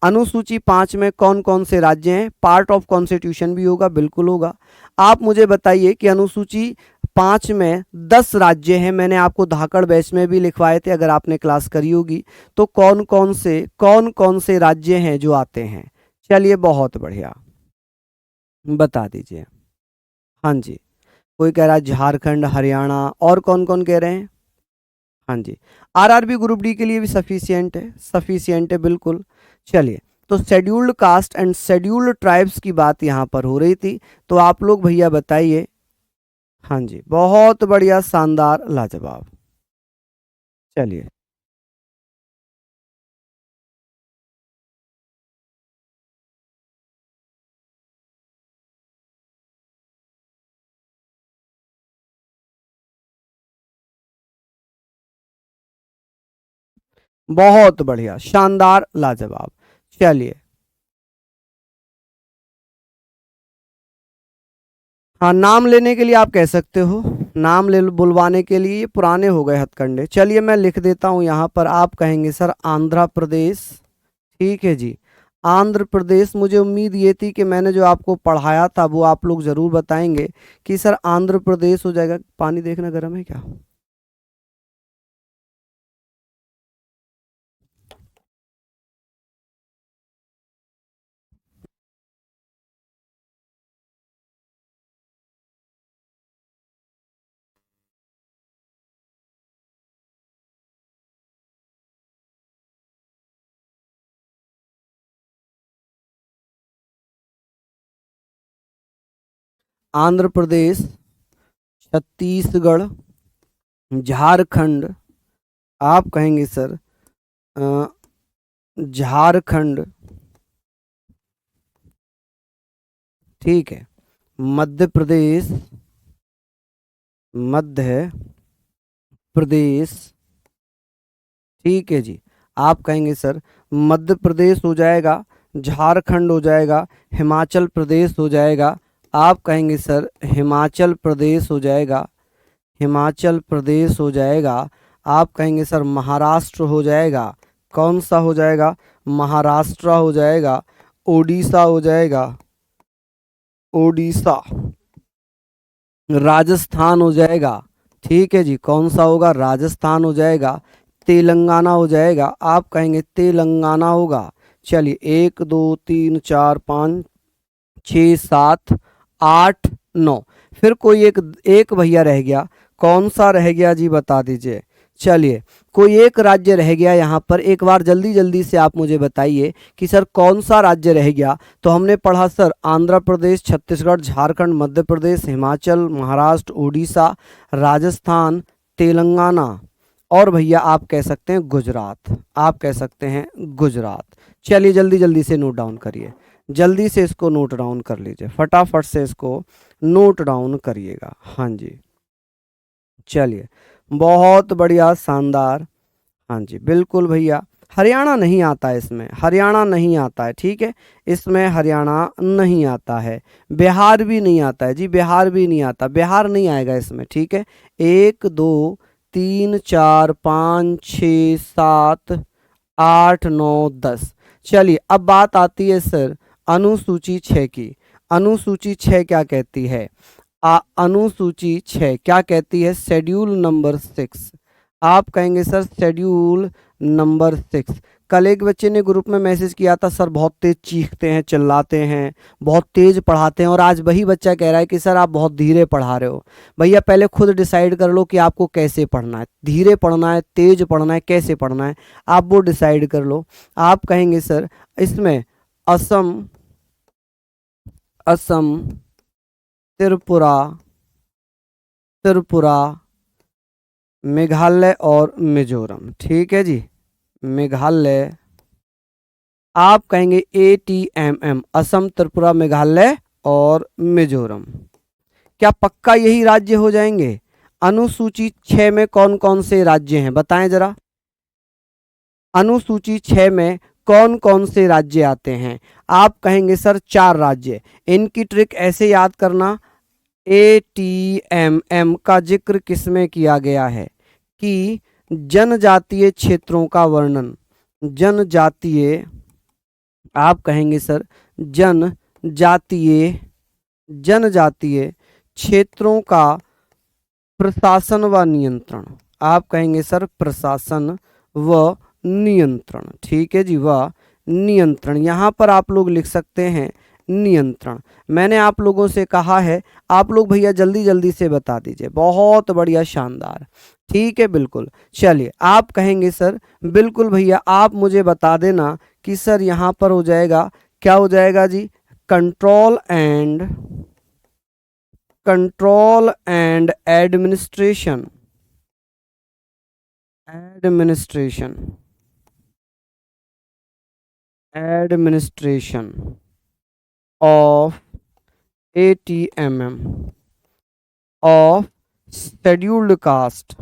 अनुसूची 5 में कौन कौन से राज्य हैं। पार्ट ऑफ कॉन्स्टिट्यूशन भी होगा, बिल्कुल होगा। आप मुझे बताइए कि अनुसूची 5 में 10 राज्य हैं, मैंने आपको धाकड़ बैच में भी लिखवाए थे अगर आपने क्लास करी होगी। तो कौन कौन से राज्य हैं जो आते हैं। चलिए बहुत बढ़िया, बता दीजिए। हाँ जी, कोई कह रहा है झारखंड, हरियाणा, और कौन कौन कह रहे हैं। हाँ जी, RRB ग्रुप डी के लिए भी सफिशियंट है बिल्कुल। चलिए तो scheduled caste and scheduled tribes की बात यहाँ पर हो रही थी, तो आप लोग भैया बताइए। हाँ जी, बहुत बढ़िया, शानदार, लाजवाब। चलिए बहुत बढ़िया, शानदार, लाजवाब। चलिए हाँ, नाम लेने के लिए आप कह सकते हो, नाम ले बुलवाने के लिए। ये पुराने हो गए हथकंडे। चलिए मैं लिख देता हूँ यहाँ पर। आप कहेंगे सर आंध्र प्रदेश, ठीक है जी, आंध्र प्रदेश। मुझे उम्मीद ये थी कि मैंने जो आपको पढ़ाया था वो आप लोग ज़रूर बताएंगे कि सर आंध्र प्रदेश हो जाएगा। पानी देखना गर्म है क्या। आंध्र प्रदेश, छत्तीसगढ़, झारखंड। आप कहेंगे सर अ, झारखंड, ठीक है, मध्य प्रदेश, मध्य प्रदेश, ठीक है जी। आप कहेंगे सर मध्य प्रदेश हो जाएगा, झारखंड हो जाएगा, हिमाचल प्रदेश हो जाएगा। आप कहेंगे सर हिमाचल प्रदेश हो जाएगा, हिमाचल प्रदेश हो जाएगा। आप कहेंगे सर महाराष्ट्र हो जाएगा। कौन सा हो जाएगा, महाराष्ट्र हो जाएगा। ओडिशा हो जाएगा, ओडिशा, राजस्थान हो जाएगा। ठीक है जी, कौन सा होगा? राजस्थान हो जाएगा। तेलंगाना हो जाएगा, आप कहेंगे तेलंगाना होगा। चलिए 1 2 3 4 5 6 7 8 9, फिर कोई एक एक भैया रह गया। कौन सा रह गया जी, बता दीजिए। चलिए कोई एक राज्य रह गया यहाँ पर, एक बार जल्दी जल्दी से आप मुझे बताइए कि सर कौन सा राज्य रह गया। तो हमने पढ़ा सर आंध्र प्रदेश, छत्तीसगढ़, झारखंड, मध्य प्रदेश, हिमाचल, महाराष्ट्र, उड़ीसा, राजस्थान, तेलंगाना और भैया आप कह सकते हैं गुजरात। आप कह सकते हैं गुजरात। चलिए जल्दी जल्दी से नोट डाउन करिए, जल्दी से इसको नोट डाउन कर लीजिए, फटाफट से इसको नोट डाउन करिएगा। हाँ जी, चलिए बहुत बढ़िया, शानदार। हाँ जी बिल्कुल भैया। हरियाणा नहीं आता है इसमें, हरियाणा नहीं आता है। ठीक है, इसमें हरियाणा नहीं आता है। बिहार भी नहीं आता है जी, बिहार भी नहीं आता, बिहार नहीं आएगा इसमें। ठीक है, 1 2 3 4 5 6 7 8 9 10। चलिए अब बात आती है सर अनुसूची 6 की। अनुसूची 6 क्या कहती है? अनुसूची 6 क्या कहती है? Schedule number 6। आप कहेंगे सर शेड्यूल नंबर 6। कल एक बच्चे ने ग्रुप में मैसेज किया था, सर बहुत तेज चीखते हैं, चिल्लाते हैं, बहुत तेज पढ़ाते हैं। और आज वही बच्चा कह रहा है कि सर आप बहुत धीरे पढ़ा रहे हो। भैया पहले खुद डिसाइड कर लो कि आपको कैसे पढ़ना है, धीरे पढ़ना है, तेज पढ़ना है, कैसे पढ़ना है, आप वो डिसाइड कर लो। आप कहेंगे सर इसमें असम, असम, त्रिपुरा, त्रिपुरा, मेघालय और मिजोरम। ठीक है जी, मेघालय, आप कहेंगे ATMM, असम, त्रिपुरा, मेघालय और मिजोरम। क्या पक्का यही राज्य हो जाएंगे? अनुसूची 6 में कौन कौन से राज्य हैं बताएं जरा। अनुसूची 6 में कौन कौन से राज्य आते हैं? आप कहेंगे सर 4 राज्य। इनकी ट्रिक ऐसे याद करना, ATMM का जिक्र किसमें किया गया है कि जनजातीय क्षेत्रों का वर्णन, जनजातीय, आप कहेंगे सर जनजातीय, जनजातीय क्षेत्रों का प्रशासन व नियंत्रण। आप कहेंगे सर प्रशासन व नियंत्रण। ठीक है जी, व नियंत्रण। यहाँ पर आप लोग लिख सकते हैं नियंत्रण। मैंने आप लोगों से कहा है, आप लोग भैया जल्दी जल्दी से बता दीजिए। बहुत बढ़िया, शानदार। ठीक है बिल्कुल। चलिए आप कहेंगे सर बिल्कुल भैया, आप मुझे बता देना कि सर यहाँ पर हो जाएगा, क्या हो जाएगा जी? Control and administration, administration, administration of ATMM of scheduled caste.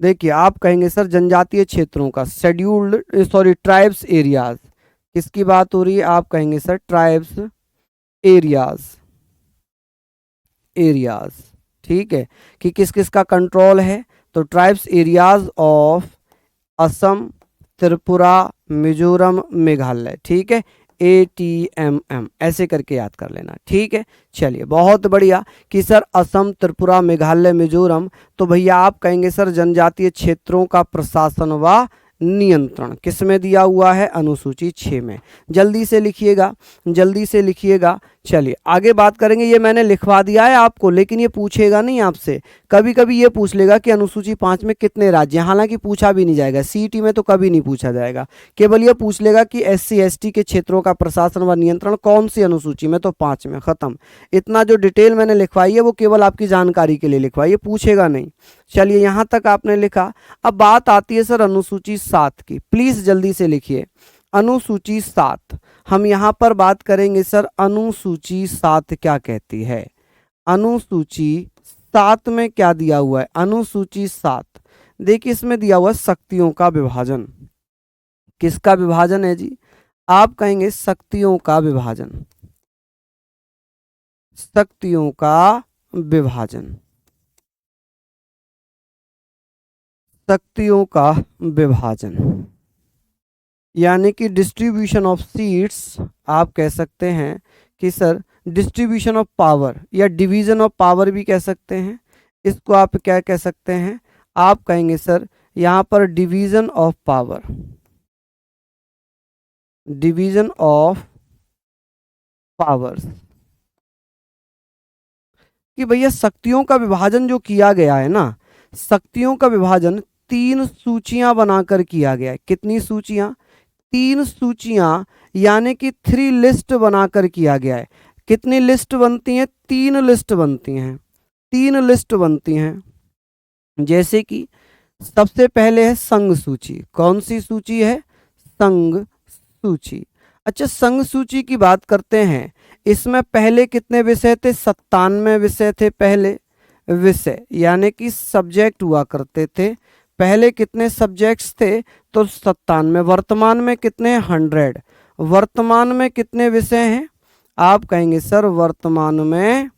देखिए आप कहेंगे सर जनजातीय क्षेत्रों का, शेड्यूल्ड, सॉरी ट्राइब्स एरियाज। किसकी बात हो रही है? आप कहेंगे सर ट्राइब्स एरियाज, एरियाज। ठीक है, कि किस किस का कंट्रोल है? तो tribes areas of Assam, Tripura, Mizoram, Meghalaya. ठीक है, ATMM ऐसे करके याद कर लेना। ठीक है, चलिए बहुत बढ़िया कि सर असम, त्रिपुरा, मेघालय, मिजोरम। तो भैया आप कहेंगे सर जनजातीय क्षेत्रों का प्रशासन व नियंत्रण किस में दिया हुआ है? अनुसूची 6 में। जल्दी से लिखिएगा, जल्दी से लिखिएगा। चलिए आगे बात करेंगे। ये मैंने लिखवा दिया है आपको, लेकिन ये पूछेगा नहीं आपसे। कभी कभी ये पूछ लेगा कि अनुसूची 5 में कितने राज्य हैं, हालांकि पूछा भी नहीं जाएगा। CET में तो कभी नहीं पूछा जाएगा, केवल ये पूछ लेगा कि SC ST के क्षेत्रों का प्रशासन व नियंत्रण कौन सी अनुसूची में? तो 5 में, खत्म। इतना जो डिटेल मैंने लिखवाई है वो केवल आपकी जानकारी के लिए लिखवाई है, पूछेगा नहीं। चलिए यहाँ तक आपने लिखा। अब बात आती है सर अनुसूची 7 की। प्लीज जल्दी से लिखिए अनुसूची 7। हम यहाँ पर बात करेंगे सर अनुसूची 7 क्या कहती है। अनुसूची 7 में क्या दिया हुआ है? अनुसूची 7 देखिए इसमें दिया हुआ है शक्तियों का विभाजन। किसका विभाजन है जी? आप कहेंगे शक्तियों का विभाजन, शक्तियों का विभाजन, शक्तियों का विभाजन, यानी कि डिस्ट्रीब्यूशन ऑफ सीट्स। आप कह सकते हैं कि सर डिस्ट्रीब्यूशन ऑफ पावर या डिवीजन ऑफ पावर भी कह सकते हैं। इसको आप क्या कह सकते हैं, आप कहेंगे सर यहाँ पर division of power, division of powers, कि भैया शक्तियों का विभाजन जो किया गया है ना, शक्तियों का विभाजन 3 सूचियां बनाकर किया गया है। कितनी सूचियां, 3 सूचियां, यानी कि 3 लिस्ट बनाकर किया गया है। कितनी लिस्ट बनती हैं, 3 लिस्ट बनती हैं, 3 लिस्ट बनती हैं। जैसे कि सबसे पहले है संघ सूची। कौन सी सूची है, संघ सूची। अच्छा, संघ सूची की बात करते हैं, इसमें पहले कितने विषय थे, 97 विषय थे पहले विषय, यानी कि सब्जेक्ट हुआ करते थे। पहले कितने सब्जेक्ट्स थे, तो 97। वर्तमान में कितने, 100। वर्तमान में कितने विषय हैं, आप कहेंगे सर वर्तमान में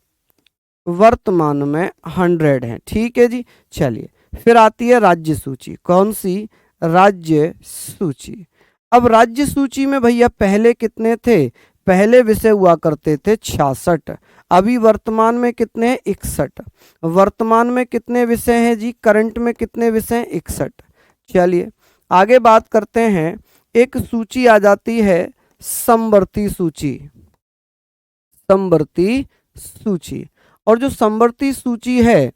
100 हैं। ठीक है जी। चलिए, फिर आती है राज्य सूची। कौन सी, राज्य सूची। अब राज्य सूची में भैया पहले कितने थे, पहले विषय हुआ करते थे 66, अभी वर्तमान में कितने हैं, 61। वर्तमान में कितने विषय हैं जी, करंट में कितने विषय हैं, 61। चलिए आगे बात करते हैं, एक सूची आ जाती है समवर्ती सूची, समवर्ती सूची। और जो समवर्ती सूची है,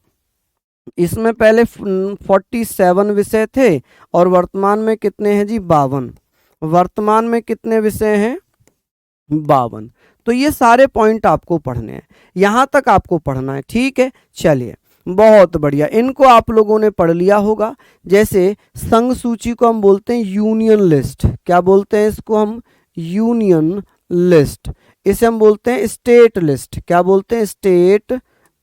इसमें पहले 47 विषय थे और वर्तमान में कितने हैं जी, 52। वर्तमान में कितने विषय हैं, 52। तो ये सारे पॉइंट आपको पढ़ने हैं, यहां तक आपको पढ़ना है। ठीक है, चलिए बहुत बढ़िया, इनको आप लोगों ने पढ़ लिया होगा। जैसे संघ सूची को हम बोलते हैं यूनियन लिस्ट। क्या बोलते हैं इसको हम, यूनियन लिस्ट। इसे हम बोलते हैं स्टेट लिस्ट। क्या बोलते हैं,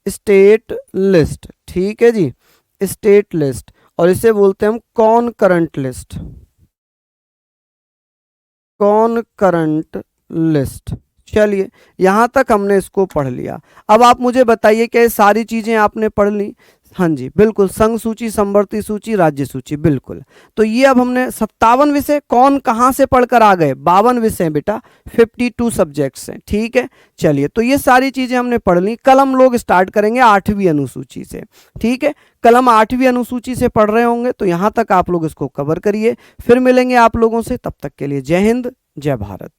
स्टेट लिस्ट। ठीक है जी, स्टेट लिस्ट। और इसे बोलते हैं हम कॉनकरेंट लिस्ट, कॉनकरेंट लिस्ट। चलिए यहां तक हमने इसको पढ़ लिया। अब आप मुझे बताइए क्या ये सारी चीजें आपने पढ़ ली, हाँ जी बिल्कुल, संघ सूची, समवर्ती सूची, राज्य सूची, बिल्कुल। तो ये अब हमने 57 विषय कौन कहाँ से पढ़कर आ गए, 52 विषय बेटा, 52 सब्जेक्ट्स हैं। ठीक है, चलिए तो ये सारी चीजें हमने पढ़ ली। कल हम लोग स्टार्ट करेंगे 8वीं अनुसूची से। ठीक है, कल हम 8वीं अनुसूची से पढ़ रहे होंगे, तो यहाँ तक आप लोग इसको कवर करिए। फिर मिलेंगे आप लोगों से, तब तक के लिए जय हिंद, जय भारत।